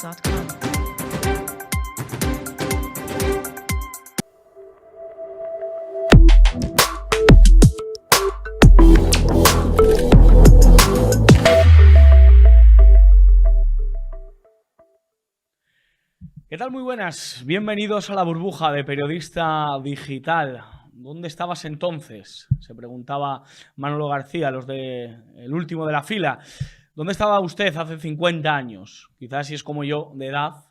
www.radiocultura.com. ¿Qué tal? Muy buenas. Bienvenidos a la burbuja de Periodista Digital. ¿Dónde estabas entonces? Se preguntaba Manolo García, los de el último de la fila. ¿Dónde estaba usted hace 50 años? Quizás si es como yo, de edad,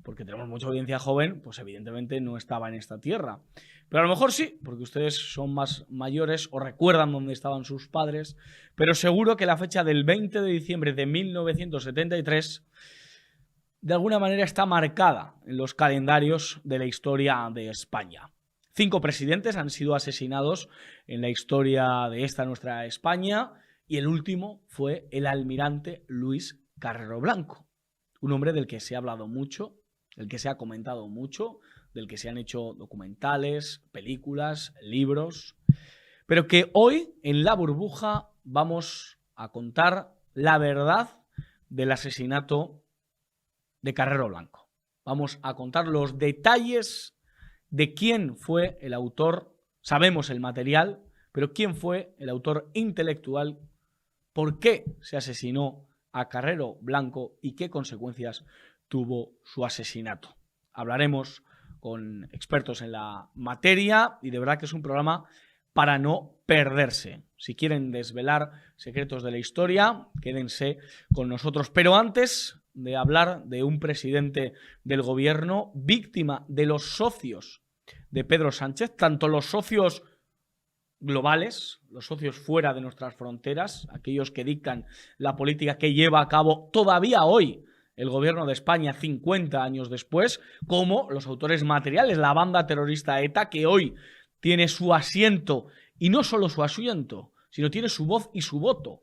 porque tenemos mucha audiencia joven, pues evidentemente no estaba en esta tierra. Pero a lo mejor sí, porque ustedes son más mayores o recuerdan dónde estaban sus padres, pero seguro que la fecha del 20 de diciembre de 1973 de alguna manera está marcada en los calendarios de la historia de España. 5 presidentes han sido asesinados en la historia de esta nuestra España y el último fue el almirante Luis Carrero Blanco, un hombre del que se ha hablado mucho, del que se ha comentado mucho, del que se han hecho documentales, películas, libros, pero que hoy en La Burbuja vamos a contar la verdad del asesinato de Carrero Blanco. Vamos a contar los detalles de quién fue el autor. Sabemos el material, pero quién fue el autor intelectual, por qué se asesinó a Carrero Blanco y qué consecuencias tuvo su asesinato. Hablaremos con expertos en la materia y de verdad que es un programa para no perderse. Si quieren desvelar secretos de la historia, quédense con nosotros. Pero antes de hablar de un presidente del gobierno víctima de los socios de Pedro Sánchez, tanto los socios globales, los socios fuera de nuestras fronteras, aquellos que dictan la política que lleva a cabo todavía hoy el gobierno de España 50 años después, como los autores materiales, la banda terrorista ETA, que hoy tiene su asiento, y no solo su asiento, sino tiene su voz y su voto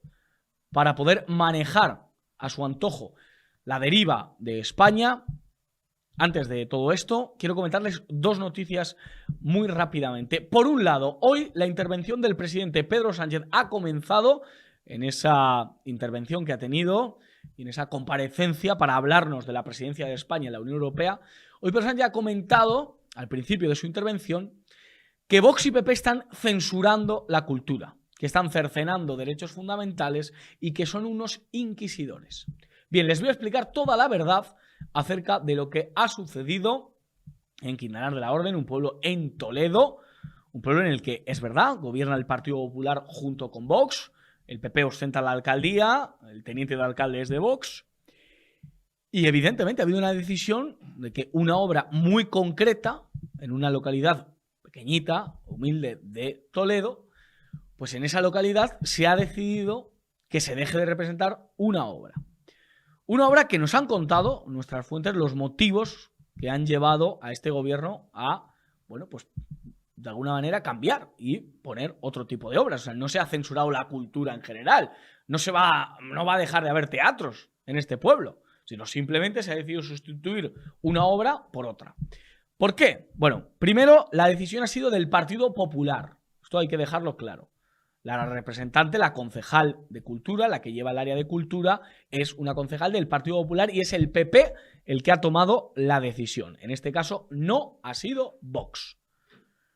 para poder manejar a su antojo la deriva de España. Antes de todo esto, quiero comentarles 2 noticias muy rápidamente. Por un lado, hoy la intervención del presidente Pedro Sánchez ha comenzado en esa intervención que ha tenido y en esa comparecencia para hablarnos de la presidencia de España en la Unión Europea. Hoy Pedro Sánchez ha comentado, al principio de su intervención, que Vox y PP están censurando la cultura, que están cercenando derechos fundamentales y que son unos inquisidores. Bien, les voy a explicar toda la verdad acerca de lo que ha sucedido en Quintanar de la Orden, un pueblo en Toledo, un pueblo en el que, es verdad, gobierna el Partido Popular junto con Vox, el PP ostenta la alcaldía, el teniente de alcalde es de Vox, y evidentemente ha habido una decisión de que una obra muy concreta, en una localidad pequeñita, humilde de Toledo, pues en esa localidad se ha decidido que se deje de representar una obra. Una obra que nos han contado nuestras fuentes los motivos que han llevado a este gobierno a, bueno, pues de alguna manera cambiar y poner otro tipo de obras. O sea, no se ha censurado la cultura en general, no va a dejar de haber teatros en este pueblo, sino simplemente se ha decidido sustituir una obra por otra. ¿Por qué? Bueno, primero, la decisión ha sido del Partido Popular. Esto hay que dejarlo claro. La representante, la concejal de Cultura, la que lleva el área de Cultura, es una concejal del Partido Popular y es el PP el que ha tomado la decisión. En este caso no ha sido Vox.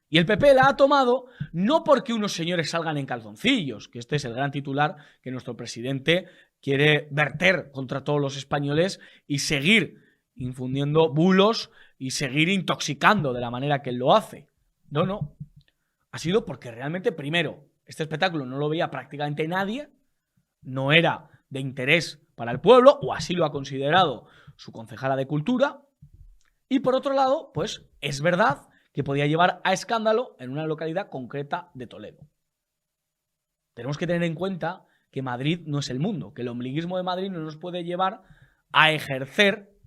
Y el PP la ha tomado no porque unos señores salgan en calzoncillos, que este es el gran titular que nuestro presidente quiere verter contra todos los españoles y seguir infundiendo bulos y seguir intoxicando de la manera que él lo hace. No, no. Ha sido porque realmente, primero, este espectáculo no lo veía prácticamente nadie, no era de interés para el pueblo, o así lo ha considerado su concejala de Cultura, y por otro lado, pues es verdad que podía llevar a escándalo en una localidad concreta de Toledo. Tenemos que tener en cuenta que Madrid no es el mundo, que el ombliguismo de Madrid no nos puede llevar a ejercer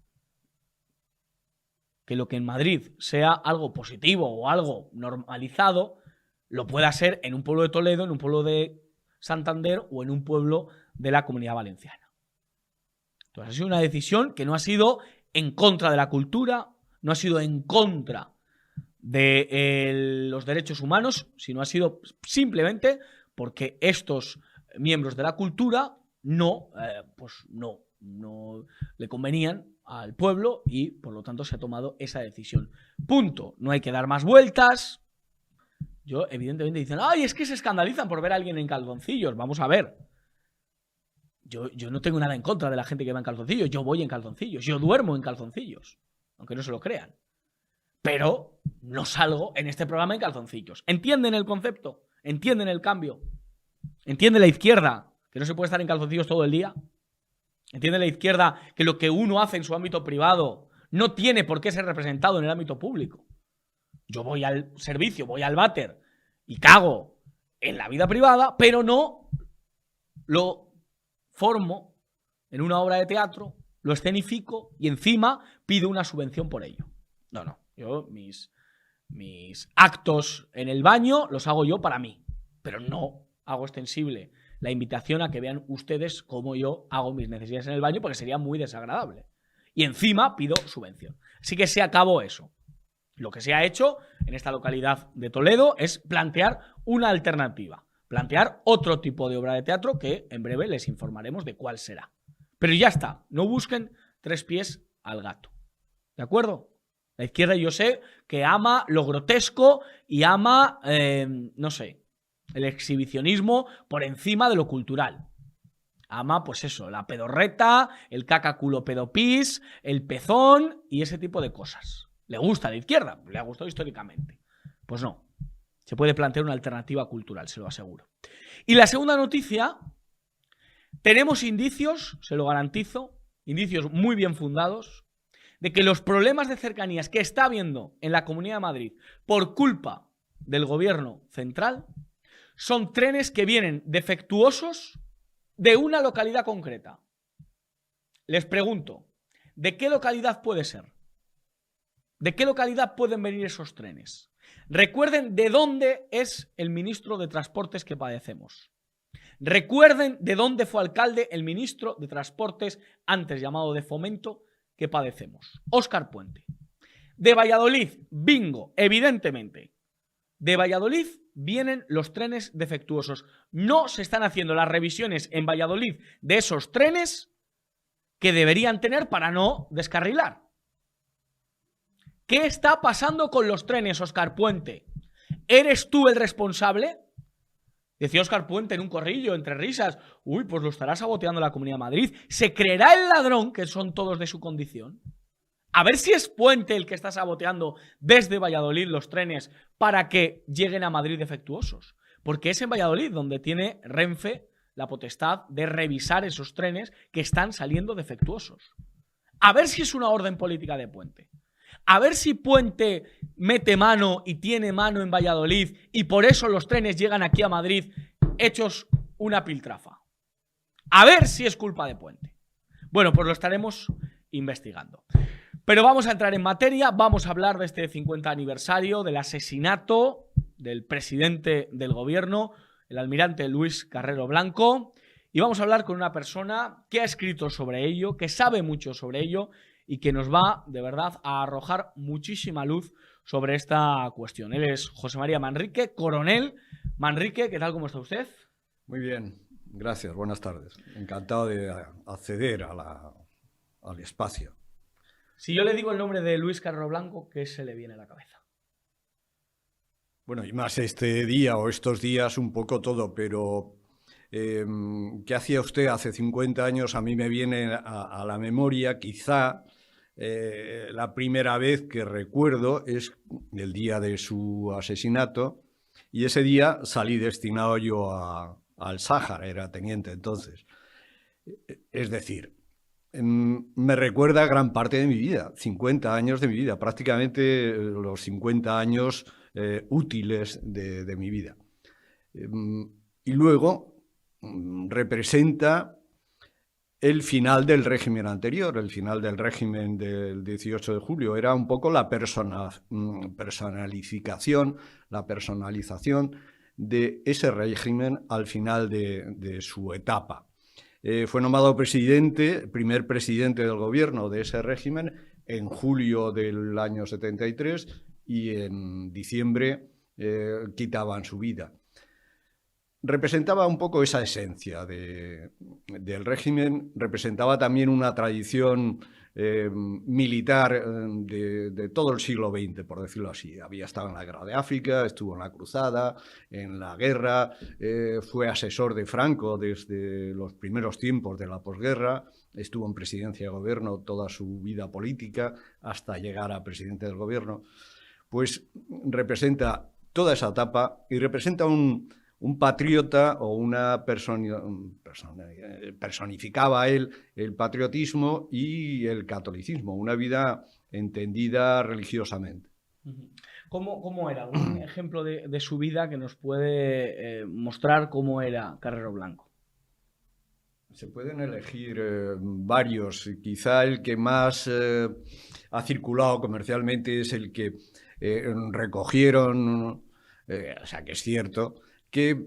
que lo que en Madrid sea algo positivo o algo normalizado, lo pueda ser en un pueblo de Toledo, en un pueblo de Santander o en un pueblo de la Comunidad Valenciana. Entonces ha sido una decisión que no ha sido en contra de la cultura, no ha sido en contra de los derechos humanos, sino ha sido simplemente porque estos miembros de la cultura no le convenían al pueblo y, por lo tanto, se ha tomado esa decisión. Punto. No hay que dar más vueltas. Yo, evidentemente, dicen, ¡ay, es que se escandalizan por ver a alguien en calzoncillos! Vamos a ver. Yo no tengo nada en contra de la gente que va en calzoncillos. Yo voy en calzoncillos. Yo duermo en calzoncillos. Aunque no se lo crean. Pero no salgo en este programa en calzoncillos. ¿Entienden el concepto? ¿Entienden el cambio? ¿Entiende la izquierda que no se puede estar en calzoncillos todo el día? ¿Entiende la izquierda que lo que uno hace en su ámbito privado no tiene por qué ser representado en el ámbito público? Yo voy al servicio, voy al váter y cago en la vida privada, pero no lo formo en una obra de teatro, lo escenifico y encima pido una subvención por ello. No. Yo mis actos en el baño los hago yo para mí, pero no hago extensible la invitación a que vean ustedes cómo yo hago mis necesidades en el baño, porque sería muy desagradable. Y encima pido subvención. Así que se acabó eso. Lo que se ha hecho en esta localidad de Toledo es plantear una alternativa, plantear otro tipo de obra de teatro que en breve les informaremos de cuál será. Pero ya está, no busquen tres pies al gato. ¿De acuerdo? La izquierda yo sé que ama lo grotesco y ama, no sé, el exhibicionismo por encima de lo cultural. Ama, pues eso, la pedorreta, el caca culo pedopis, el pezón y ese tipo de cosas. ¿Le gusta a la izquierda? Le ha gustado históricamente. Pues no. Se puede plantear una alternativa cultural, se lo aseguro. Y la segunda noticia, tenemos indicios, se lo garantizo, indicios muy bien fundados, de que los problemas de cercanías que está habiendo en la Comunidad de Madrid por culpa del gobierno central son trenes que vienen defectuosos de una localidad concreta. Les pregunto, ¿de qué localidad puede ser? ¿De qué localidad pueden venir esos trenes? Recuerden de dónde es el ministro de Transportes que padecemos. Recuerden de dónde fue alcalde el ministro de Transportes, antes llamado de Fomento, que padecemos. Óscar Puente. De Valladolid, bingo, evidentemente. De Valladolid vienen los trenes defectuosos. No se están haciendo las revisiones en Valladolid de esos trenes que deberían tener para no descarrilar. ¿Qué está pasando con los trenes, Óscar Puente? ¿Eres tú el responsable? Decía Óscar Puente en un corrillo, entre risas. Uy, pues lo estará saboteando la Comunidad de Madrid. ¿Se creerá el ladrón que son todos de su condición? A ver si es Puente el que está saboteando desde Valladolid los trenes para que lleguen a Madrid defectuosos. Porque es en Valladolid donde tiene Renfe la potestad de revisar esos trenes que están saliendo defectuosos. A ver si es una orden política de Puente. A ver si Puente mete mano y tiene mano en Valladolid y por eso los trenes llegan aquí a Madrid hechos una piltrafa. A ver si es culpa de Puente. Bueno, pues lo estaremos investigando. Pero vamos a entrar en materia, vamos a hablar de este 50 aniversario del asesinato del presidente del gobierno, el almirante Luis Carrero Blanco, y vamos a hablar con una persona que ha escrito sobre ello, que sabe mucho sobre ello y que nos va, de verdad, a arrojar muchísima luz sobre esta cuestión. Él es José María Manrique, coronel. Manrique, ¿qué tal? ¿Cómo está usted? Muy bien, gracias, buenas tardes. Encantado de acceder al espacio. Si yo le digo el nombre de Luis Carrero Blanco, ¿qué se le viene a la cabeza? Bueno, y más este día o estos días un poco todo, pero ¿qué hacía usted hace 50 años? A mí me viene a la memoria, quizá la primera vez que recuerdo es el día de su asesinato, y ese día salí destinado yo al Sáhara, era teniente entonces. Es decir, me recuerda gran parte de mi vida, 50 años de mi vida, prácticamente los 50 años útiles de mi vida. Y luego representa el final del régimen anterior, el final del régimen del 18 de julio. Era un poco la personalización de ese régimen al final de su etapa. Fue nombrado primer presidente del gobierno de ese régimen en julio del año 73 y en diciembre quitaban su vida. Representaba un poco esa esencia del régimen, representaba también una tradición militar de todo el siglo XX, por decirlo así. Había estado en la Guerra de África, estuvo en la Cruzada, en la guerra, fue asesor de Franco desde los primeros tiempos de la posguerra, estuvo en presidencia de gobierno toda su vida política hasta llegar a presidente del gobierno. Pues representa toda esa etapa y representa un patriota o una personificaba él el patriotismo y el catolicismo, una vida entendida religiosamente. ¿Cómo era? ¿Un ejemplo de su vida que nos puede mostrar cómo era Carrero Blanco? Se pueden elegir varios. Quizá el que más ha circulado comercialmente es el que recogieron, o sea que es cierto, que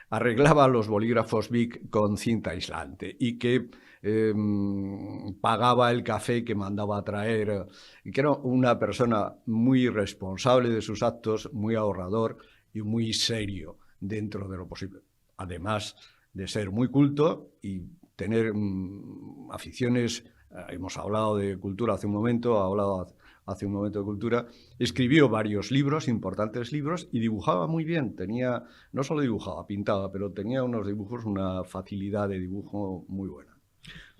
arreglaba los bolígrafos Bic con cinta aislante y que pagaba el café que mandaba a traer, y que era una persona muy responsable de sus actos, muy ahorrador y muy serio dentro de lo posible. Además de ser muy culto y tener aficiones, hemos hablado de cultura hace un momento, hace un momento de cultura, escribió varios libros, importantes libros, y dibujaba muy bien. Tenía, no solo dibujaba, pintaba, pero tenía unos dibujos, una facilidad de dibujo muy buena.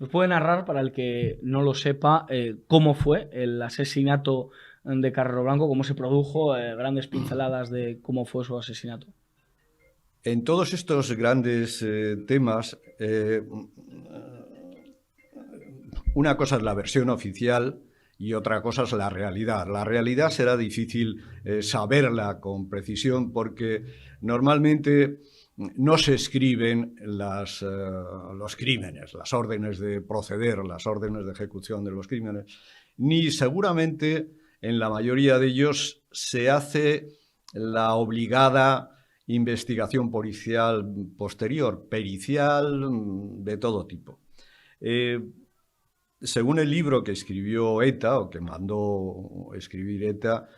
¿Nos puede narrar, para el que no lo sepa, cómo fue el asesinato de Carrero Blanco, cómo se produjo, grandes pinceladas de cómo fue su asesinato? En todos estos grandes temas, una cosa es la versión oficial y otra cosa es la realidad. La realidad será difícil saberla con precisión porque normalmente no se escriben los crímenes, las órdenes de proceder, las órdenes de ejecución de los crímenes, ni seguramente en la mayoría de ellos se hace la obligada investigación policial posterior, pericial, de todo tipo. Según el libro que escribió ETA, o que mandó escribir ETA,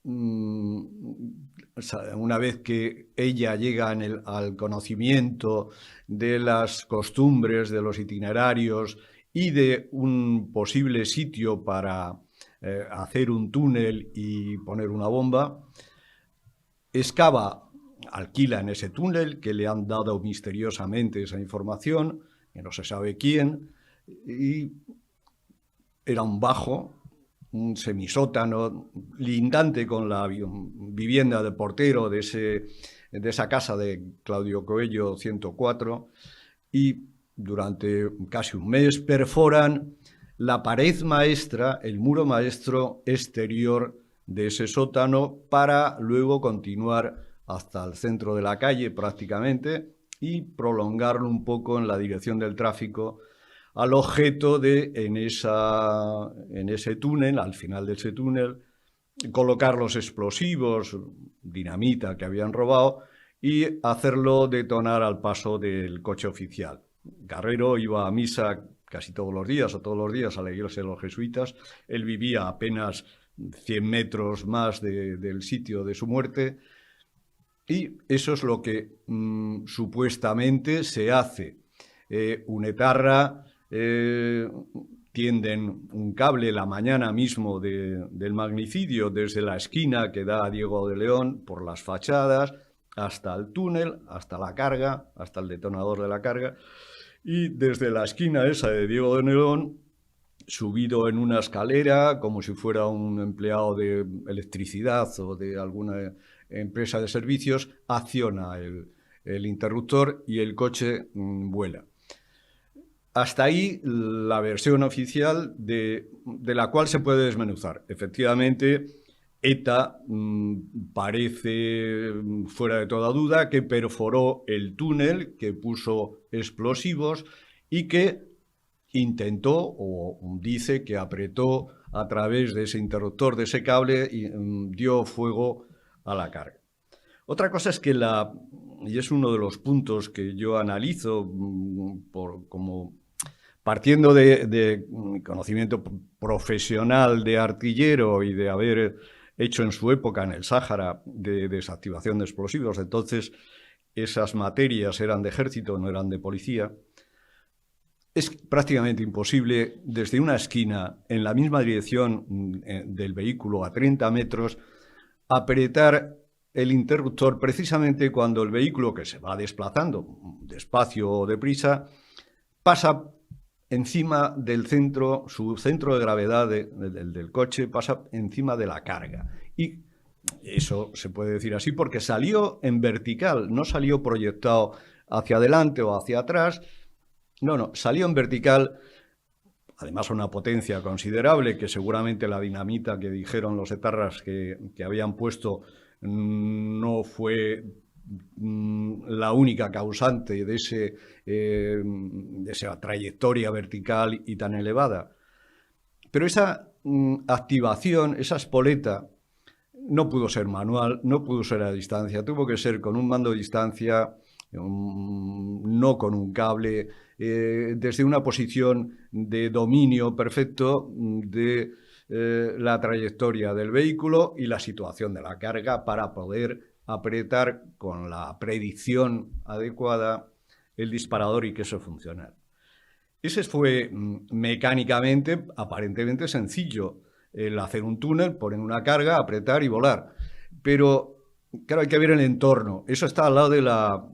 una vez que ella llega al conocimiento de las costumbres, de los itinerarios y de un posible sitio para hacer un túnel y poner una bomba, excava, alquila en ese túnel, que le han dado misteriosamente esa información, que no se sabe quién, y era un bajo, un semisótano, lindante con la vivienda de portero de esa casa de Claudio Coello 104, y durante casi un mes perforan la pared maestra, el muro maestro exterior de ese sótano para luego continuar hasta el centro de la calle prácticamente y prolongarlo un poco en la dirección del tráfico al objeto de, en ese túnel, al final de ese túnel, colocar los explosivos, dinamita que habían robado y hacerlo detonar al paso del coche oficial. Carrero iba a misa casi todos los días o todos los días a la iglesia de los jesuitas. Él vivía apenas 100 metros más del sitio de su muerte y eso es lo que supuestamente se hace. Un etarra tienden un cable la mañana mismo del magnicidio desde la esquina que da a Diego de León por las fachadas hasta el túnel, hasta la carga, hasta el detonador de la carga, y desde la esquina esa de Diego de León, subido en una escalera como si fuera un empleado de electricidad o de alguna empresa de servicios, acciona el interruptor y el coche vuela. Hasta ahí la versión oficial de la cual se puede desmenuzar. Efectivamente, ETA parece fuera de toda duda que perforó el túnel, que puso explosivos y que intentó o dice que apretó a través de ese interruptor, de ese cable, y dio fuego a la carga. Otra cosa es que y es uno de los puntos que yo analizo como partiendo de mi conocimiento profesional de artillero y de haber hecho en su época en el Sáhara de desactivación de explosivos, entonces esas materias eran de ejército, no eran de policía. es prácticamente imposible, desde una esquina, en la misma dirección del vehículo, a 30 metros, apretar el interruptor precisamente cuando el vehículo, que se va desplazando despacio o deprisa, pasa encima del centro, su centro de gravedad del coche pasa encima de la carga. Y eso se puede decir así porque salió en vertical, no salió proyectado hacia adelante o hacia atrás. No, salió en vertical, además a una potencia considerable, que seguramente la dinamita que dijeron los etarras que habían puesto no fue la única causante de esa trayectoria vertical y tan elevada. Pero esa activación, esa espoleta, no pudo ser manual, no pudo ser a distancia, tuvo que ser con un mando de distancia, no con un cable, desde una posición de dominio perfecto de la trayectoria del vehículo y la situación de la carga para poder apretar con la predicción adecuada el disparador y que eso funcionara. Ese fue mecánicamente, aparentemente sencillo, el hacer un túnel, poner una carga, apretar y volar. Pero, claro, hay que ver el entorno. Eso está al lado de la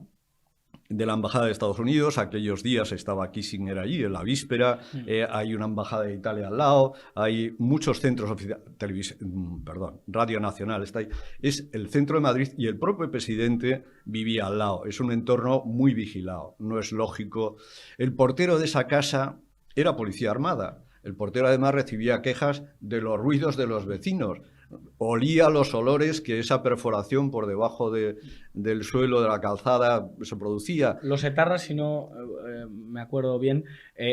Embajada de Estados Unidos. Aquellos días estaba Kissinger allí, en la víspera. Hay una Embajada de Italia al lado. Hay muchos centros oficiales. Radio Nacional está ahí. Es el centro de Madrid y el propio presidente vivía al lado. Es un entorno muy vigilado. No es lógico. El portero de esa casa era policía armada. El portero además recibía quejas de los ruidos de los vecinos. Olía los olores que esa perforación por debajo del suelo de la calzada se producía. Los etarras, si no me acuerdo bien,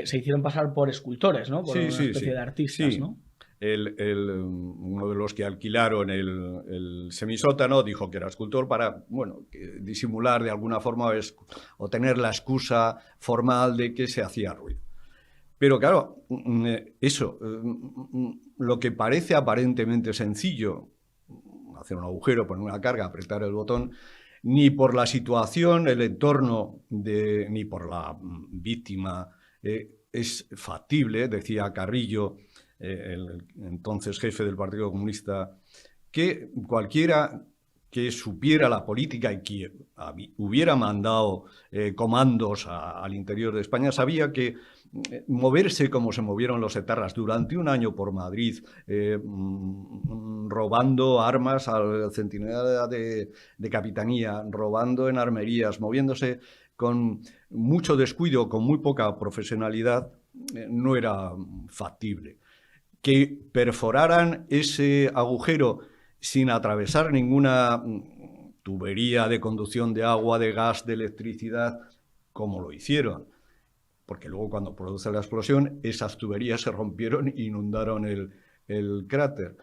se hicieron pasar por escultores, ¿no? Por una especie de artistas, ¿no? Uno de los que alquilaron el semisótano dijo que era escultor para, bueno, disimular de alguna forma o tener la excusa formal de que se hacía ruido. Pero claro, eso, lo que parece aparentemente sencillo, hacer un agujero, poner una carga, apretar el botón, ni por la situación, el entorno, ni por la víctima es factible, decía Carrillo, el entonces jefe del Partido Comunista, que cualquiera que supiera la política y que hubiera mandado comandos al interior de España, sabía que moverse como se movieron los etarras durante un año por Madrid, robando armas al centinela de capitanía, robando en armerías, moviéndose con mucho descuido, con muy poca profesionalidad, no era factible. Que perforaran ese agujero sin atravesar ninguna tubería de conducción de agua, de gas, de electricidad, como lo hicieron. Porque luego cuando produce la explosión, esas tuberías se rompieron e inundaron el cráter.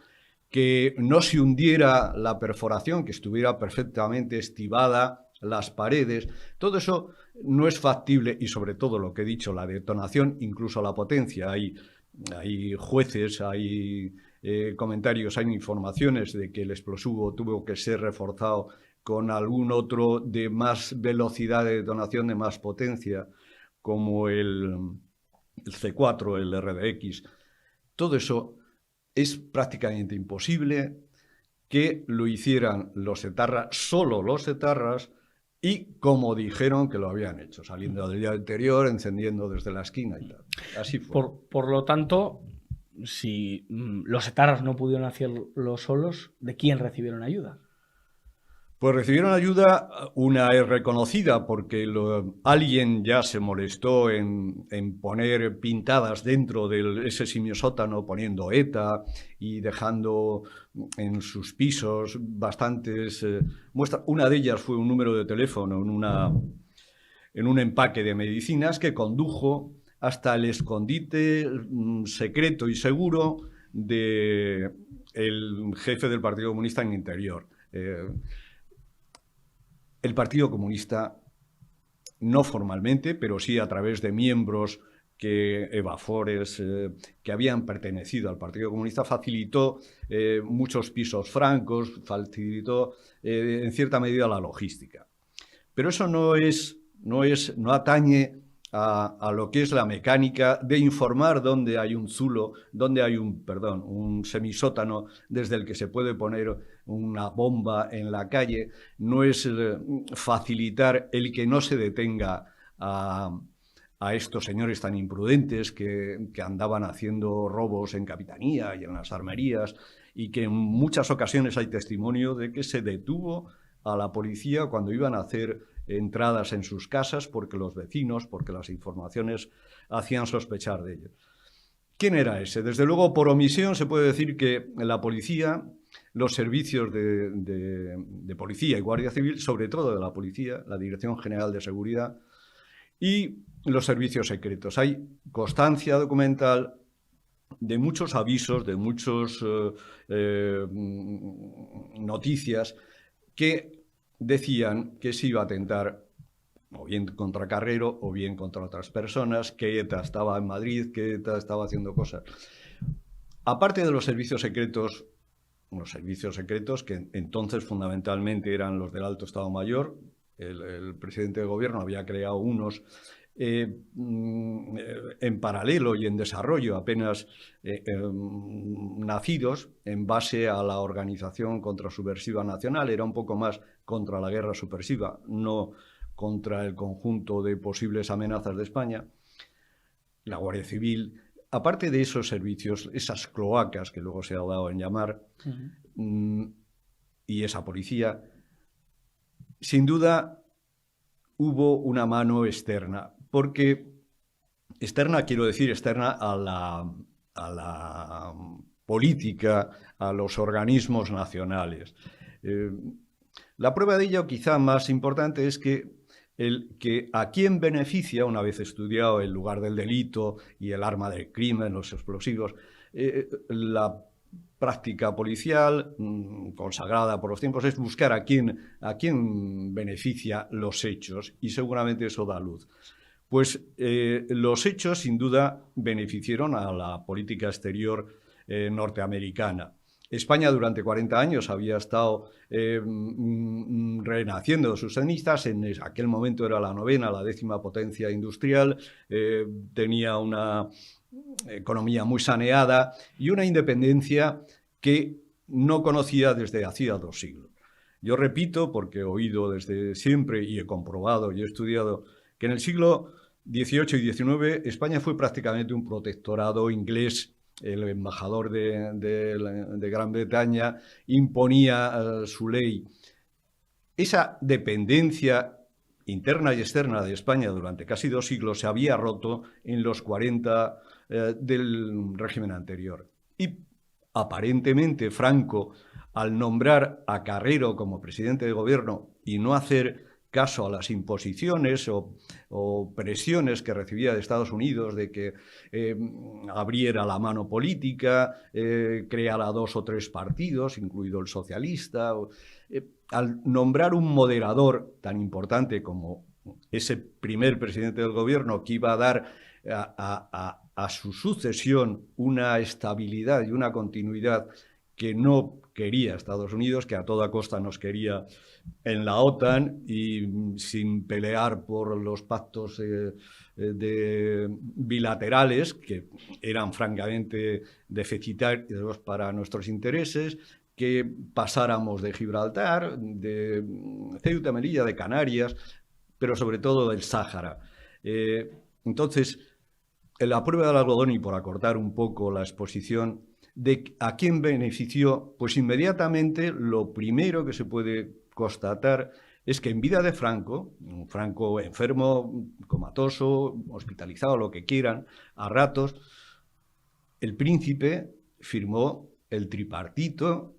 Que no se hundiera la perforación, que estuviera perfectamente estivada las paredes, todo eso no es factible y sobre todo lo que he dicho, la detonación, incluso la potencia. Hay jueces, hay comentarios, hay informaciones de que el explosivo tuvo que ser reforzado con algún otro de más velocidad de detonación, de más potencia, como el C4, el RDX. Todo eso es prácticamente imposible que lo hicieran los etarras, solo los etarras, y como dijeron que lo habían hecho, saliendo del día anterior, encendiendo desde la esquina y tal. Así fue. Por lo tanto, si los etarras no pudieron hacerlo solos, ¿de quién recibieron ayuda? Pues recibieron ayuda, una es reconocida porque alguien ya se molestó en poner pintadas dentro de ese simiosótano, poniendo ETA y dejando en sus pisos bastantes muestras. Una de ellas fue un número de teléfono en un empaque de medicinas que condujo hasta el escondite secreto y seguro del jefe del Partido Comunista en Interior. El Partido Comunista, no formalmente, pero sí a través de miembros evafores que habían pertenecido al Partido Comunista, facilitó muchos pisos francos, facilitó en cierta medida la logística. Pero eso no atañe a lo que es la mecánica de informar dónde hay un zulo, dónde hay un semisótano desde el que se puede poner una bomba en la calle. No es facilitar el que no se detenga a estos señores tan imprudentes que andaban haciendo robos en Capitanía y en las armerías, y que en muchas ocasiones hay testimonio de que se detuvo a la policía cuando iban a hacer entradas en sus casas porque los vecinos, porque las informaciones hacían sospechar de ellos. ¿Quién era ese? Desde luego, por omisión se puede decir que la policía, los servicios de policía y guardia civil, sobre todo de la policía, la Dirección General de Seguridad y los servicios secretos. Hay constancia documental de muchos avisos, de muchas noticias que decían que se iba a atentar o bien contra Carrero o bien contra otras personas, que ETA estaba en Madrid, que ETA estaba haciendo cosas. Aparte de los servicios secretos que entonces fundamentalmente eran los del Alto Estado Mayor, el presidente del gobierno había creado unos en paralelo y en desarrollo, apenas nacidos en base a la Organización Contrasubversiva Nacional. Era un poco más contra la guerra subversiva, no contra el conjunto de posibles amenazas de España. La Guardia Civil, aparte de esos servicios, esas cloacas que luego se ha dado en llamar, y esa policía, sin duda hubo una mano externa. Porque externa, quiero decir, externa a la política, a los organismos nacionales. La prueba de ello, quizá más importante, es que a quién beneficia, una vez estudiado el lugar del delito y el arma del crimen, los explosivos, la práctica policial consagrada por los tiempos es buscar a quién beneficia los hechos, y seguramente eso da luz. Pues los hechos, sin duda, beneficiaron a la política exterior norteamericana. España durante 40 años había estado renaciendo de sus cenizas. En aquel momento era la 9ª, la 10ª potencia industrial, tenía una economía muy saneada y una independencia que no conocía desde hacía 2 siglos. Yo repito, porque he oído desde siempre y he comprobado y he estudiado, que en el siglo XVIII y XIX España fue prácticamente un protectorado inglés. El embajador de Gran Bretaña imponía su ley. Esa dependencia interna y externa de España durante casi 2 siglos se había roto en los 40 del régimen anterior. Y aparentemente Franco, al nombrar a Carrero como presidente de gobierno y no hacer caso a las imposiciones o presiones que recibía de Estados Unidos de que abriera la mano política, creara 2 o 3 partidos, incluido el socialista, al nombrar un moderador tan importante como ese primer presidente del gobierno que iba a dar a su sucesión una estabilidad y una continuidad que no quería Estados Unidos, que a toda costa nos quería en la OTAN y sin pelear por los pactos bilaterales, que eran francamente deficitarios para nuestros intereses, que pasáramos de Gibraltar, de Ceuta, Melilla, de Canarias, pero sobre todo del Sáhara. Entonces, la prueba del algodón, y por acortar un poco la exposición, de a quién benefició, pues inmediatamente lo primero que se puede constatar es que en vida de Franco, un Franco enfermo, comatoso, hospitalizado, lo que quieran, a ratos, el príncipe firmó el tripartito,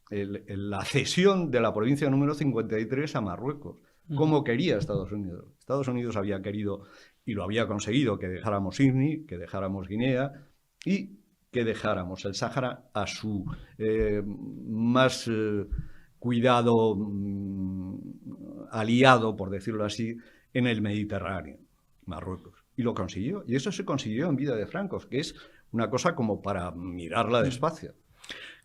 la cesión de la provincia número 53 a Marruecos, como quería Estados Unidos. Estados Unidos había querido, y lo había conseguido, que dejáramos Sirni, que dejáramos Guinea y que dejáramos el Sáhara a su más cuidado aliado, por decirlo así, en el Mediterráneo, Marruecos. Y lo consiguió. Y eso se consiguió en vida de Franco, que es una cosa como para mirarla despacio.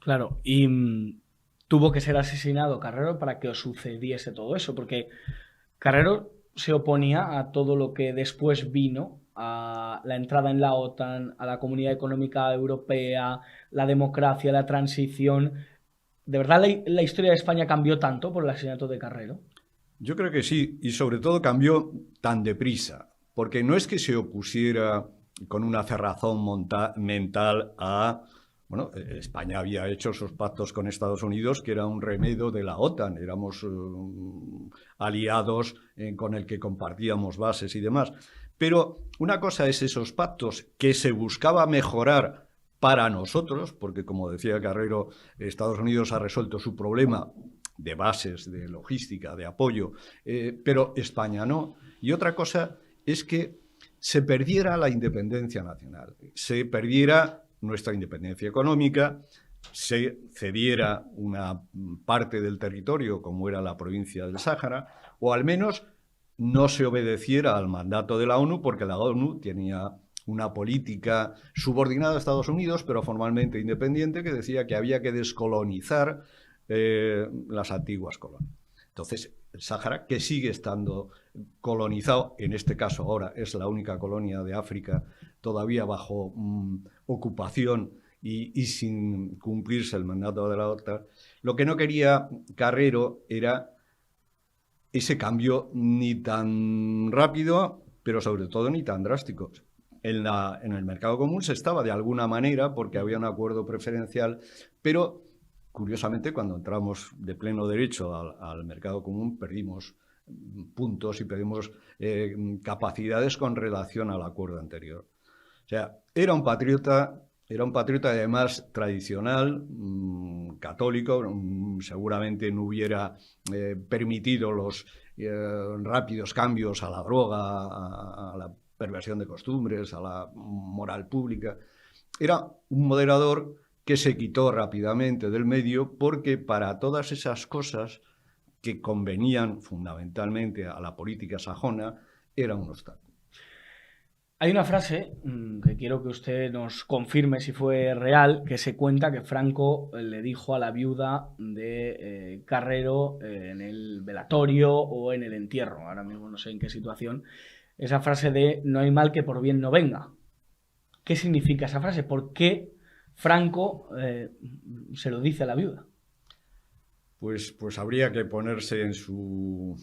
Claro, y tuvo que ser asesinado Carrero para que os sucediese todo eso, porque Carrero se oponía a todo lo que después vino, a la entrada en la OTAN, a la Comunidad Económica Europea, la democracia, la transición. ¿De verdad la historia de España cambió tanto por el asesinato de Carrero? Yo creo que sí, y sobre todo cambió tan deprisa, porque no es que se opusiera con una cerrazón mental a... Bueno, España había hecho sus pactos con Estados Unidos, que era un remedio de la OTAN, éramos aliados con el que compartíamos bases y demás. Pero una cosa es esos pactos que se buscaba mejorar para nosotros, porque como decía Carrero, Estados Unidos ha resuelto su problema de bases, de logística, de apoyo, pero España no. Y otra cosa es que se perdiera la independencia nacional, se perdiera nuestra independencia económica, se cediera una parte del territorio, como era la provincia del Sáhara, o al menos no se obedeciera al mandato de la ONU, porque la ONU tenía una política subordinada a Estados Unidos, pero formalmente independiente, que decía que había que descolonizar las antiguas colonias. Entonces, el Sáhara, que sigue estando colonizado, en este caso ahora es la única colonia de África todavía bajo ocupación y sin cumplirse el mandato de la OTAN, lo que no quería Carrero era ese cambio ni tan rápido, pero sobre todo ni tan drástico. En el mercado común se estaba de alguna manera porque había un acuerdo preferencial, pero curiosamente cuando entramos de pleno derecho al mercado común perdimos puntos y perdimos capacidades con relación al acuerdo anterior. O sea, era un patriota además tradicional, católico, seguramente no hubiera permitido los rápidos cambios a la droga, a la perversión de costumbres, a la moral pública. Era un moderador que se quitó rápidamente del medio porque para todas esas cosas que convenían fundamentalmente a la política sajona era un obstáculo. Hay una frase que quiero que usted nos confirme si fue real, que se cuenta que Franco le dijo a la viuda de Carrero en el velatorio o en el entierro, ahora mismo no sé en qué situación, esa frase de no hay mal que por bien no venga. ¿Qué significa esa frase? ¿Por qué Franco se lo dice a la viuda? Pues habría que ponerse en su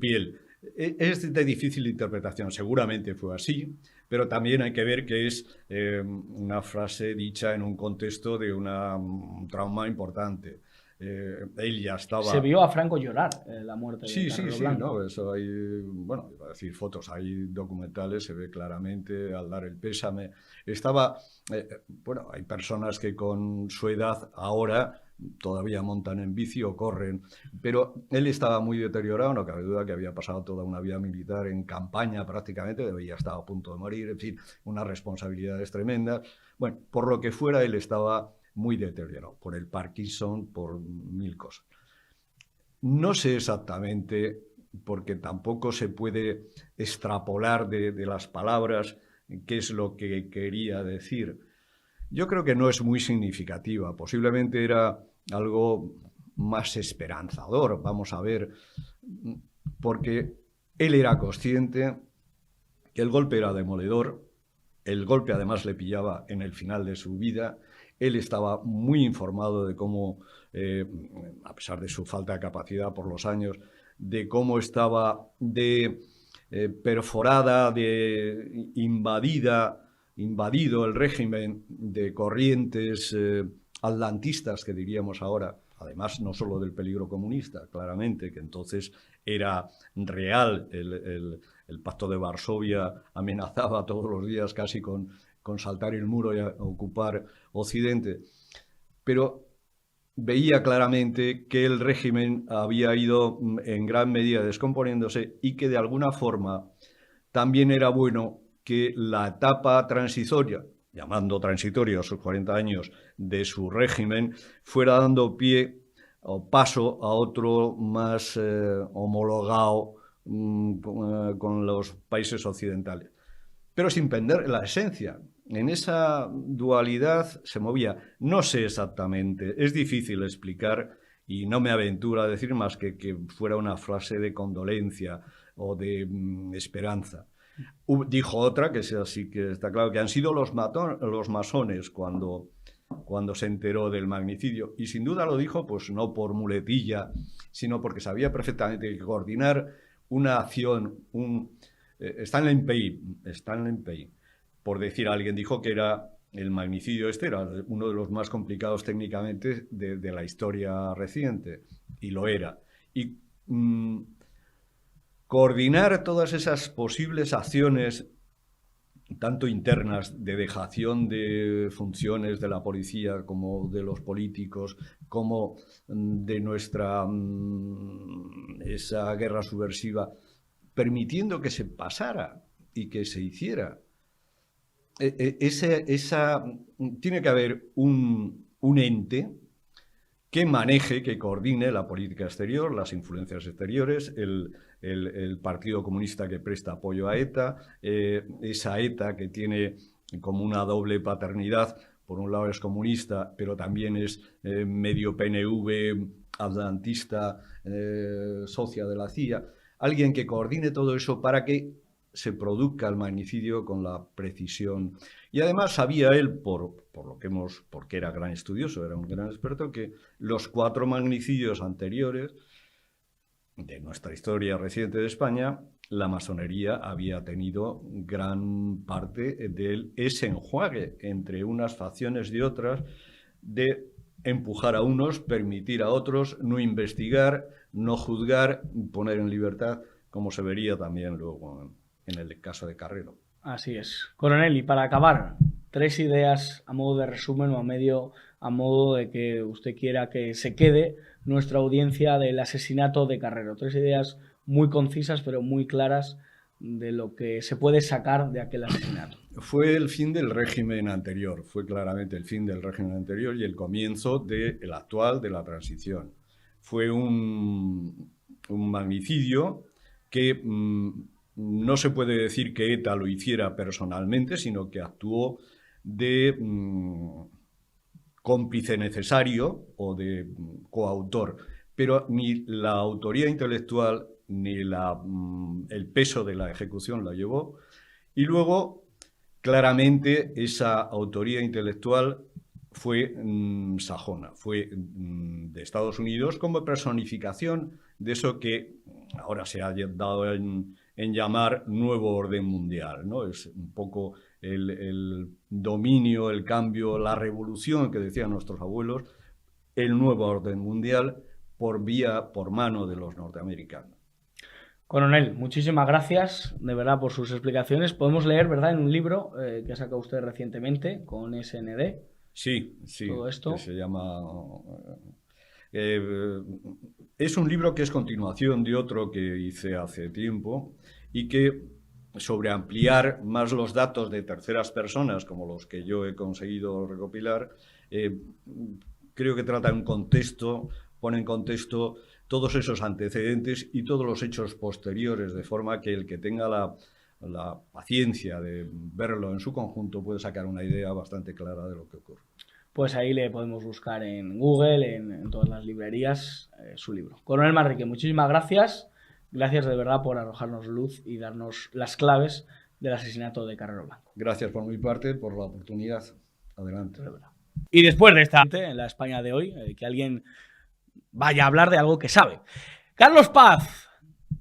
piel. Es de difícil interpretación, seguramente fue así, pero también hay que ver que es una frase dicha en un contexto de un trauma importante. Él ya estaba... Se vio a Franco llorar la muerte de Carrero Blanco. No, eso hay, bueno, iba a decir fotos, hay documentales, se ve claramente al dar el pésame. Estaba, bueno, hay personas que con su edad ahora todavía montan en bici o corren, pero él estaba muy deteriorado, no cabe duda que había pasado toda una vida militar en campaña prácticamente, ya estaba a punto de morir, en fin, unas responsabilidades tremendas. Bueno, por lo que fuera, él estaba muy deteriorado, por el Parkinson, por mil cosas. No sé exactamente, porque tampoco se puede extrapolar de las palabras qué es lo que quería decir. Yo creo que no es muy significativa, posiblemente era algo más esperanzador, vamos a ver, porque él era consciente que el golpe era demoledor, el golpe además le pillaba en el final de su vida, él estaba muy informado de cómo, a pesar de su falta de capacidad por los años, de cómo estaba perforada, invadido el régimen de corrientes atlantistas, que diríamos ahora, además no solo del peligro comunista, claramente, que entonces era real, el Pacto de Varsovia amenazaba todos los días casi con saltar el muro y ocupar Occidente, pero veía claramente que el régimen había ido en gran medida descomponiéndose y que de alguna forma también era bueno que la etapa transitoria, llamando transitoria a sus 40 años de su régimen, fuera dando pie o paso a otro más homologado con los países occidentales, pero sin perder la esencia. En esa dualidad se movía. No sé exactamente, es difícil explicar Y no me aventuro a decir más que fuera una frase de condolencia o de esperanza. Dijo otra, que sí que está claro, que han sido los masones cuando se enteró del magnicidio. Y sin duda lo dijo, pues no por muletilla, sino porque sabía perfectamente que coordinar una acción, Stanley Pei, por decir a alguien, dijo que era el magnicidio era uno de los más complicados técnicamente de la historia reciente, y lo era. Y coordinar todas esas posibles acciones, tanto internas de dejación de funciones de la policía como de los políticos, como de nuestra esa guerra subversiva, permitiendo que se pasara y que se hiciera. Tiene que haber un ente que maneje, que coordine la política exterior, las influencias exteriores, el Partido Comunista que presta apoyo a ETA, esa ETA que tiene como una doble paternidad, por un lado es comunista, pero también es medio PNV, atlantista, socia de la CIA. Alguien que coordine todo eso para que se produzca el magnicidio con la precisión. Y además sabía él, porque era gran estudioso, era un gran experto, que los 4 magnicidios anteriores de nuestra historia reciente de España, la masonería había tenido gran parte de ese enjuague entre unas facciones y otras, de empujar a unos, permitir a otros, no investigar, no juzgar, poner en libertad, como se vería también luego en el caso de Carrero. Así es. Coronel, y para acabar, 3 ideas a modo de resumen o a modo de que usted quiera que se quede nuestra audiencia del asesinato de Carrero. 3 ideas muy concisas pero muy claras de lo que se puede sacar de aquel asesinato. Fue el fin del régimen anterior, fue claramente el fin del régimen anterior y el comienzo del actual, de la transición. Fue un magnicidio que no se puede decir que ETA lo hiciera personalmente, sino que actuó de cómplice necesario o de coautor, pero ni la autoría intelectual ni el peso de la ejecución la llevó. Y luego, claramente, esa autoría intelectual fue sajona, fue de Estados Unidos como personificación de eso que ahora se ha dado en llamar nuevo orden mundial, ¿no? Es un poco el dominio, el cambio, la revolución que decían nuestros abuelos, el nuevo orden mundial por mano de los norteamericanos. Coronel, muchísimas gracias de verdad por sus explicaciones. Podemos leer, ¿verdad?, en un libro que ha sacado usted recientemente con SND. Sí, todo esto. Que se llama... es un libro que es continuación de otro que hice hace tiempo y que, sobre ampliar más los datos de terceras personas, como los que yo he conseguido recopilar, creo que trata un contexto, pone en contexto todos esos antecedentes y todos los hechos posteriores, de forma que el que tenga la paciencia de verlo en su conjunto puede sacar una idea bastante clara de lo que ocurre. Pues ahí le podemos buscar en Google, en todas las librerías, su libro. Coronel Manrique, muchísimas gracias. Gracias de verdad por arrojarnos luz y darnos las claves del asesinato de Carrero Blanco. Gracias por mi parte, por la oportunidad. Adelante. Y después de esta, en la España de hoy, que alguien vaya a hablar de algo que sabe. Carlos Paz,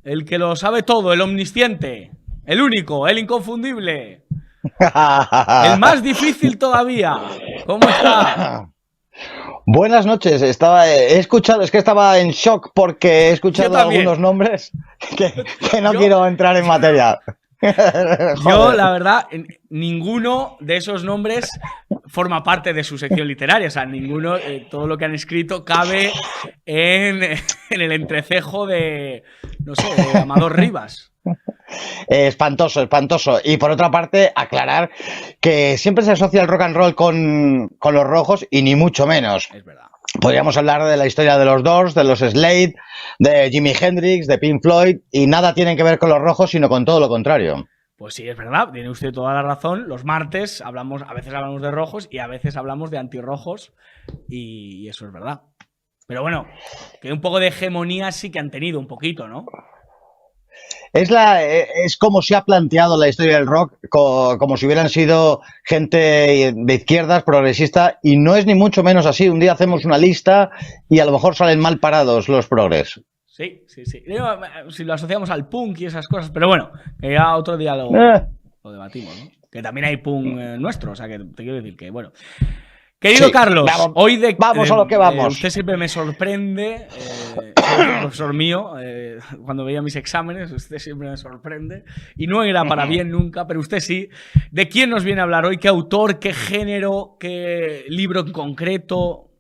el que lo sabe todo, el omnisciente, el único, el inconfundible, el más difícil todavía. ¿Cómo está? Buenas noches, he escuchado, es que estaba en shock porque he escuchado algunos nombres que no quiero entrar en materia. Yo, la verdad, ninguno de esos nombres forma parte de su sección literaria. O sea, ninguno, todo lo que han escrito cabe en el entrecejo de, no sé, de Amador Rivas. Espantoso, espantoso. Y por otra parte, aclarar que siempre se asocia el rock and roll con los rojos y ni mucho menos. Es verdad. Podríamos hablar de la historia de los Doors, de los Slade, de Jimi Hendrix, de Pink Floyd, y nada tienen que ver con los rojos, sino con todo lo contrario. Pues sí, es verdad, tiene usted toda la razón. Los martes a veces hablamos de rojos y a veces hablamos de antirrojos, y eso es verdad. Pero bueno, que un poco de hegemonía sí que han tenido, un poquito, ¿no? Es como se ha planteado la historia del rock, como si hubieran sido gente de izquierdas, progresista, y no es ni mucho menos así. Un día hacemos una lista y a lo mejor salen mal parados los progres. Sí. Si lo asociamos al punk y esas cosas, pero bueno, que ya otro día lo debatimos, ¿no? Que también hay punk nuestro, o sea que te quiero decir que, bueno. Querido Carlos, hoy vamos a lo que vamos. Usted siempre me sorprende, soy profesor mío, cuando veía mis exámenes, usted siempre me sorprende, y no era para bien nunca, pero usted sí. ¿De quién nos viene a hablar hoy? ¿Qué autor, qué género, qué libro en concreto?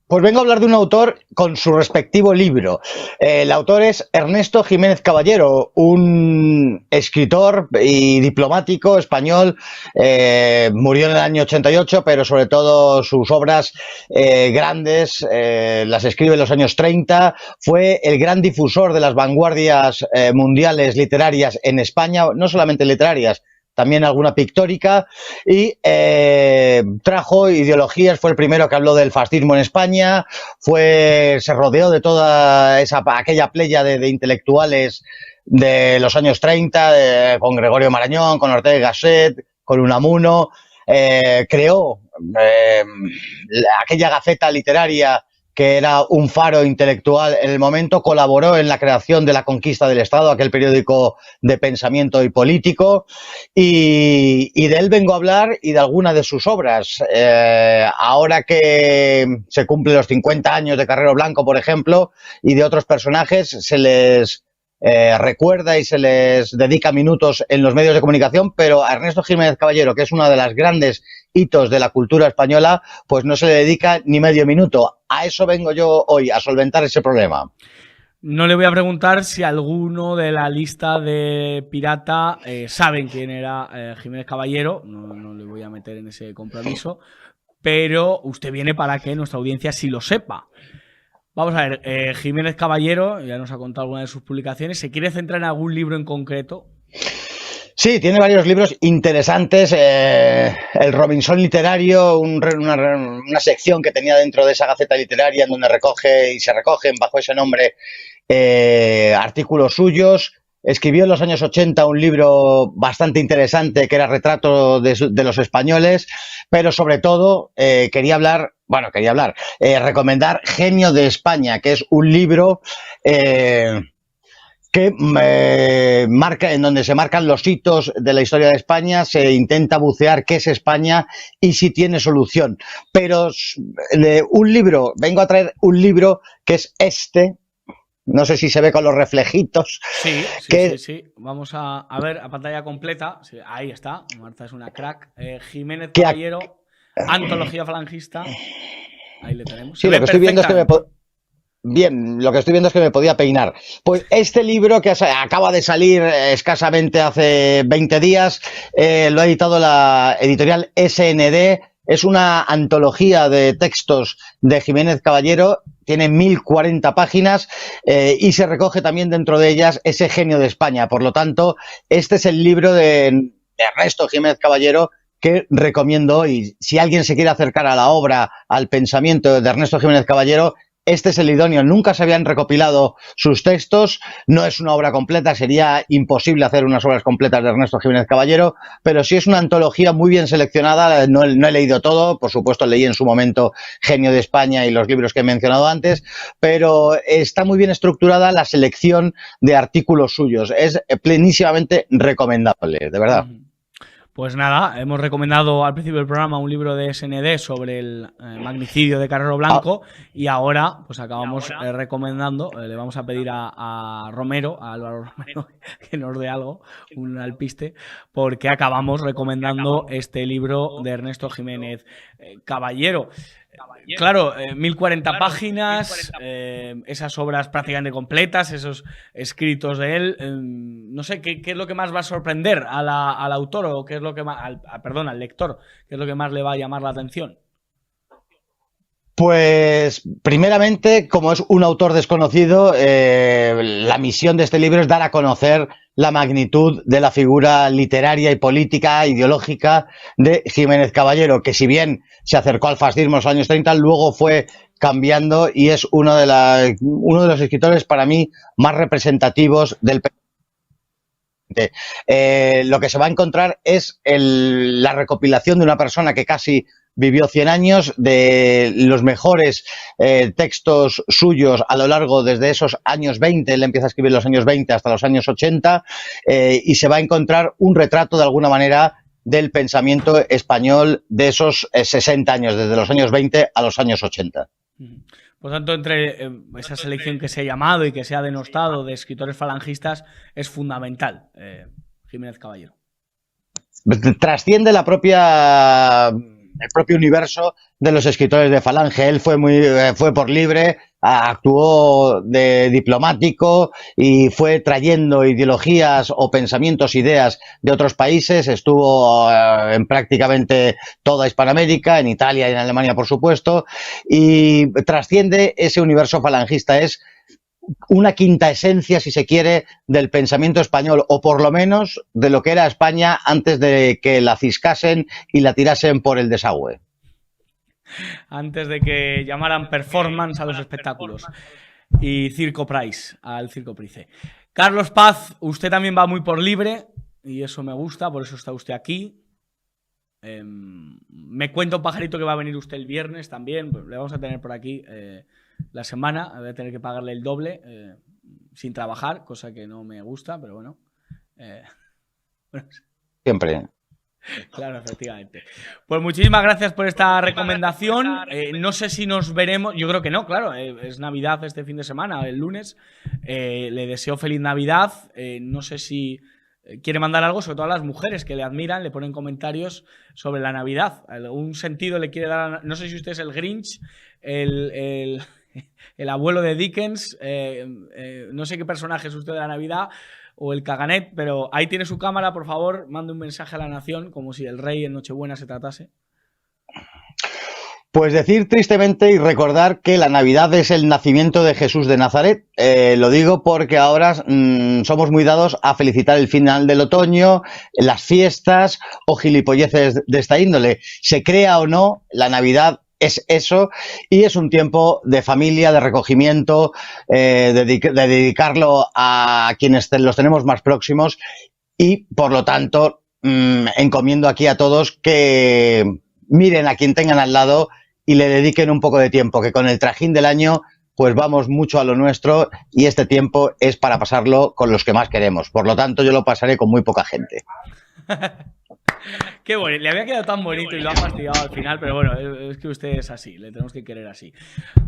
Pues vengo a hablar de un autor con su respectivo libro. El autor es Ernesto Jiménez Caballero, un escritor y diplomático español. Murió en el año 88, pero sobre todo sus obras grandes las escribe en los años 30. Fue el gran difusor de las vanguardias mundiales literarias en España, no solamente literarias, también alguna pictórica, y trajo ideologías. Fue el primero que habló del fascismo en España, se rodeó de toda aquella playa de intelectuales de los años 30, con Gregorio Marañón, con Ortega y Gasset, con Unamuno, creó aquella gaceta literaria que era un faro intelectual en el momento, colaboró en la creación de La Conquista del Estado, aquel periódico de pensamiento y político, y de él vengo a hablar y de alguna de sus obras. Ahora que se cumplen los 50 años de Carrero Blanco, por ejemplo, y de otros personajes, se les recuerda y se les dedica minutos en los medios de comunicación, pero a Ernesto Jiménez Caballero, que es una de las grandes hitos de la cultura española, pues no se le dedica ni medio minuto. A eso vengo yo hoy, a solventar ese problema. No le voy a preguntar si alguno de la lista de Pirata saben quién era Jiménez Caballero, no le voy a meter en ese compromiso, pero usted viene para que nuestra audiencia sí lo sepa. Vamos a ver, Jiménez Caballero, ya nos ha contado alguna de sus publicaciones, ¿se quiere centrar en algún libro en concreto? Sí, tiene varios libros interesantes. El Robinson literario, una sección que tenía dentro de esa gaceta literaria en donde se recogen bajo ese nombre artículos suyos. Escribió en los años 80 un libro bastante interesante que era Retrato de los españoles, pero sobre todo recomendar Genio de España, que es un libro que marca, en donde se marcan los hitos de la historia de España, se intenta bucear qué es España y si tiene solución. Pero vengo a traer un libro que es no sé si se ve con los reflejitos. Sí. Vamos a ver a pantalla completa. Sí, ahí está. Marta es una crack. Jiménez Caballero, Antología Falangista. Ahí le tenemos. Sí, lo que estoy viendo es que lo que estoy viendo es que me podía peinar. Pues este libro que acaba de salir escasamente hace 20 días, lo ha editado la editorial SND. Es una antología de textos de Jiménez Caballero, tiene 1040 páginas y se recoge también dentro de ellas ese genio de España. Por lo tanto, este es el libro de Ernesto Jiménez Caballero que recomiendo, y si alguien se quiere acercar a la obra, al pensamiento de Ernesto Jiménez Caballero, este es el idóneo. Nunca se habían recopilado sus textos, no es una obra completa, sería imposible hacer unas obras completas de Ernesto Jiménez Caballero, pero sí es una antología muy bien seleccionada. No he leído todo, por supuesto leí en su momento Genio de España y los libros que he mencionado antes, pero está muy bien estructurada la selección de artículos suyos. Es plenísimamente recomendable, de verdad. Pues nada, hemos recomendado al principio del programa un libro de SND sobre el magnicidio de Carrero Blanco y ahora pues acabamos recomendando, le vamos a pedir a Álvaro Romero, que nos dé algo, un alpiste, porque acabamos recomendando este libro de Ernesto Jiménez Caballero. Claro, 1040 páginas, esas obras prácticamente completas, esos escritos de él. No sé, ¿qué es lo que más va a sorprender al autor o qué es lo que más, al lector? ¿Qué es lo que más le va a llamar la atención? Pues, primeramente, como es un autor desconocido, la misión de este libro es dar a conocer la magnitud de la figura literaria y política, ideológica de Jiménez Caballero, que si bien se acercó al fascismo en los años 30, luego fue cambiando y es uno de los escritores para mí más representativos del lo que se va a encontrar es la recopilación de una persona que casi vivió 100 años, de los mejores textos suyos a lo largo desde esos años 20, él empieza a escribir en los años 20 hasta los años 80, y se va a encontrar un retrato de alguna manera del pensamiento español de esos 60 años, desde los años 20 a los años 80. Por tanto, entre esa selección que se ha llamado y que se ha denostado de escritores falangistas es fundamental, Jiménez Caballero. Trasciende el propio universo de los escritores de Falange. Él fue por libre, actuó de diplomático y fue trayendo ideologías o pensamientos, ideas de otros países. Estuvo en prácticamente toda Hispanoamérica, en Italia y en Alemania, por supuesto, y trasciende ese universo falangista. Es una quinta esencia, si se quiere, del pensamiento español, o por lo menos de lo que era España antes de que la ciscasen y la tirasen por el desagüe. Antes de que llamaran performance a los espectáculos y Circo Price al Circo Price. Carlos Paz, usted también va muy por libre y eso me gusta, por eso está usted aquí. Me cuenta un pajarito que va a venir usted el viernes también, le vamos a tener por aquí la semana, voy a tener que pagarle el doble sin trabajar, cosa que no me gusta, pero bueno. Siempre. Claro, efectivamente. Pues muchísimas gracias por esta recomendación. No sé si nos veremos, yo creo que no, claro, es Navidad este fin de semana, el lunes. Le deseo feliz Navidad. No sé si quiere mandar algo, sobre todo a las mujeres que le admiran, le ponen comentarios sobre la Navidad. ¿Algún sentido le quiere dar? No sé si usted es el Grinch, el abuelo de Dickens, no sé qué personaje es usted de la Navidad, o el Caganet, pero ahí tiene su cámara, por favor, mande un mensaje a la nación, como si el rey en Nochebuena se tratase. Pues decir tristemente y recordar que la Navidad es el nacimiento de Jesús de Nazaret. Lo digo porque ahora somos muy dados a felicitar el final del otoño, las fiestas o gilipolleces de esta índole. Se crea o no, la Navidad es eso, y es un tiempo de familia, de recogimiento, de dedicarlo a quienes los tenemos más próximos, y por lo tanto encomiendo aquí a todos que miren a quien tengan al lado y le dediquen un poco de tiempo, que con el trajín del año pues vamos mucho a lo nuestro y este tiempo es para pasarlo con los que más queremos. Por lo tanto, yo lo pasaré con muy poca gente. Qué bueno, le había quedado tan bonito y lo ha fastidiado al final, pero bueno, es que usted es así, le tenemos que querer así.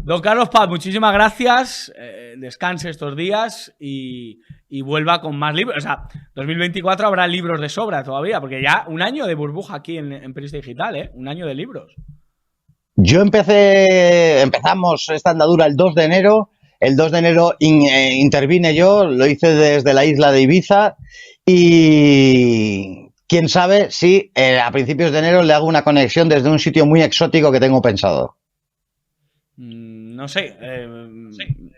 Don Carlos Paz, muchísimas gracias, descanse estos días y vuelva con más libros. O sea, 2024 habrá libros de sobra todavía, porque ya un año de burbuja aquí en Periodista Digital, un año de libros. Empezamos esta andadura el 2 de enero. El 2 de enero intervine yo, lo hice desde la isla de Ibiza y quién sabe si a principios de enero le hago una conexión desde un sitio muy exótico que tengo pensado. No sé,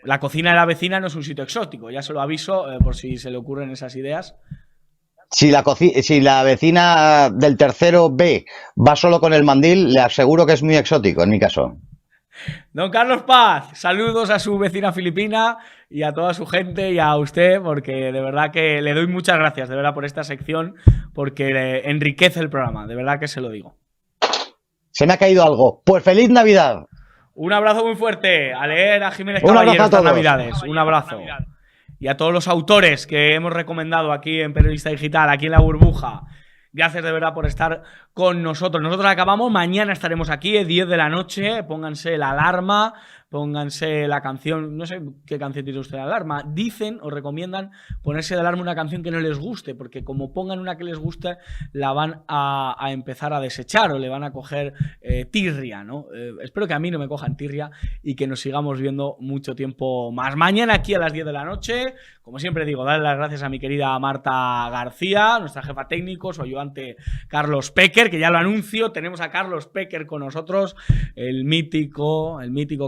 la cocina de la vecina no es un sitio exótico, ya se lo aviso por si se le ocurren esas ideas. Si la vecina del tercero B va solo con el mandil, le aseguro que es muy exótico en mi caso. Don Carlos Paz, saludos a su vecina filipina y a toda su gente y a usted, porque de verdad que le doy muchas gracias, de verdad, por esta sección, porque enriquece el programa, de verdad que se lo digo. Se me ha caído algo. Pues feliz Navidad. Un abrazo muy fuerte. A leer a Jiménez Caballero estas Navidades. Un abrazo. Y a todos los autores que hemos recomendado aquí en Periodista Digital, aquí en La Burbuja. Gracias de verdad por estar con nosotros. Nosotros acabamos, mañana estaremos aquí, 10 de la noche. Pónganse la alarma pónganse la canción, no sé qué canción tiene usted de alarma, dicen o recomiendan ponerse de alarma una canción que no les guste, porque como pongan una que les guste, la van a empezar a desechar o le van a coger tirria, ¿no? Espero que a mí no me cojan tirria y que nos sigamos viendo mucho tiempo más. Mañana aquí a las 10 de la noche, como siempre digo, darle las gracias a mi querida Marta García, nuestra jefa técnico, su ayudante Carlos Pecker, que ya lo anuncio, tenemos a Carlos Pecker con nosotros, el mítico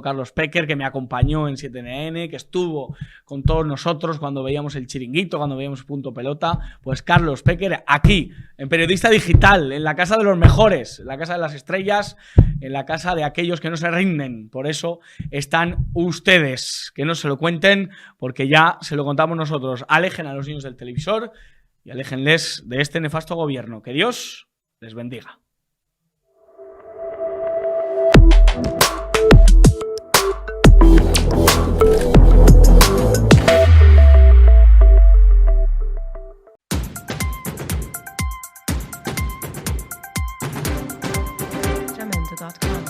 Carlos Pecker, que me acompañó en 7NN, que estuvo con todos nosotros cuando veíamos el Chiringuito, cuando veíamos Punto Pelota. Pues Carlos Pecker aquí, en Periodista Digital, en la casa de los mejores, en la casa de las estrellas, en la casa de aquellos que no se rinden. Por eso están ustedes, que no se lo cuenten, porque ya se lo contamos nosotros. Alejen a los niños del televisor y aléjenles de este nefasto gobierno. Que Dios les bendiga. Jamendo.com